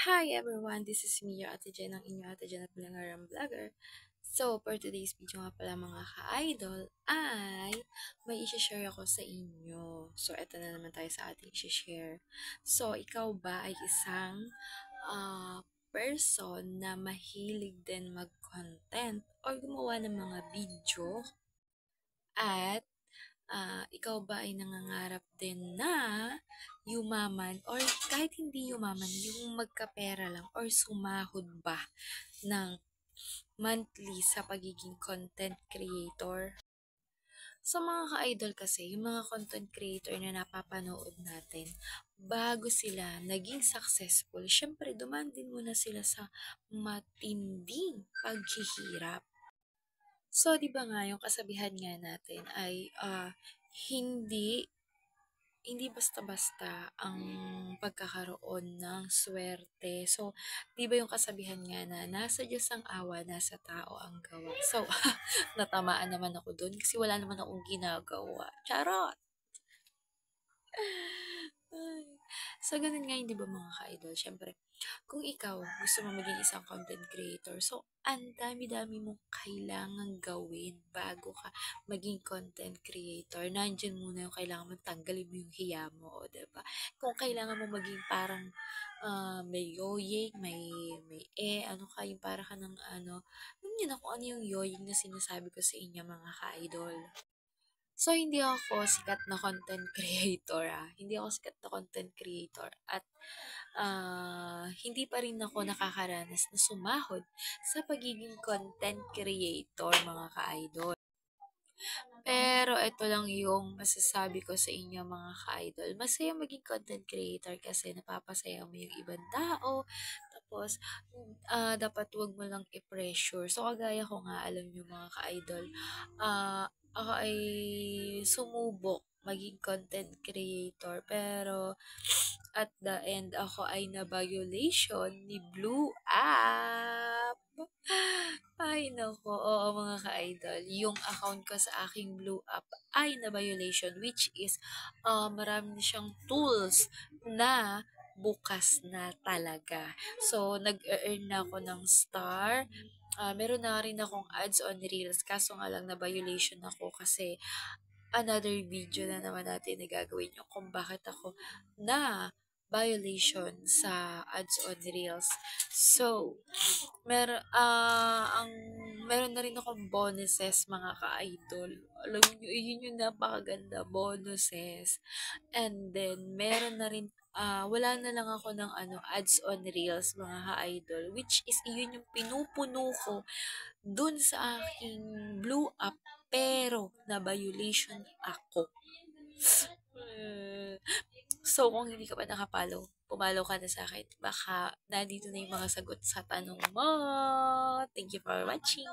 Hi everyone, this is me, your Ate Jen, ang inyong Ate Jen at Bilangarang Vlogger. So, for today's video nga pala mga ka-idol ay may isi-share ako sa inyo. So, eto na naman tayo sa ating isi-share. So, ikaw ba ay isang person na mahilig din mag-content or gumawa ng mga video at ikaw ba ay nangangarap din na yumaman or kahit hindi yumaman, yung magkapera lang or sumahod ba ng monthly sa pagiging content creator? Sa mga ka-idol kasi, yung mga content creator na napapanood natin, bago sila naging successful, syempre dumaan din muna sila sa matinding paghihirap. So, di ba nga, yung kasabihan nga natin ay hindi hindi basta-basta ang pagkakaroon ng swerte. So, di ba yung kasabihan nga na nasa Diyos ang awa, nasa tao ang gawa. So, natamaan naman ako dun kasi wala naman akong ginagawa. Charot! Ay. So, ganun nga yun, di ba mga ka-idol? Siyempre, kung ikaw gusto mo maging isang content creator, so, ang dami-dami mong kailangan gawin bago ka maging content creator. Nandiyan muna yung kailangan mo, tanggalin mo yung hiya mo, o diba? Kung kailangan mo maging parang may yoying, ano ka, yung para ka ng ano, alam niyo na kung ano yung yoying na sinasabi ko sa inyo mga ka-idol. So, hindi ako sikat na content creator, Hindi ako sikat na content creator at hindi pa rin ako nakakaranas na sumahod sa pagiging content creator, mga ka-idol. Pero ito lang yung masasabi ko sa inyo mga ka-idol. Masaya maging content creator kasi napapasaya mo yung ibang tao. Tapos, dapat wag mo lang i-pressure. So, kagaya ko nga, alam nyo mga ka-idol, ako ay sumubok maging content creator. Pero, at the end, ako ay na-violation ni Blue App. Ay, nako. Oo, mga ka-idol. Yung account ko sa aking Blue App ay na-violation, which is, marami na siyang tools na bukas na talaga. So, nag-earn na ako ng star. Meron na rin akong ads on Reels. Kaso nga lang na-violation ako kasi another video na naman natin na gagawin yung kung bakit ako na violation sa ads on Reels. So, meron na rin akong bonuses mga ka-idol. Alam niyo, yun yung napakaganda, bonuses. And then, meron na rin, wala na lang ako ng ads on Reels mga ka-idol, which is yun yung pinupuno ko dun sa aking Blue App, pero na violation ako. So, kung hindi ka pa nakapalo, pumalo ka na sa akin. Baka nandito na yung mga sagot sa tanong mo. Thank you for watching.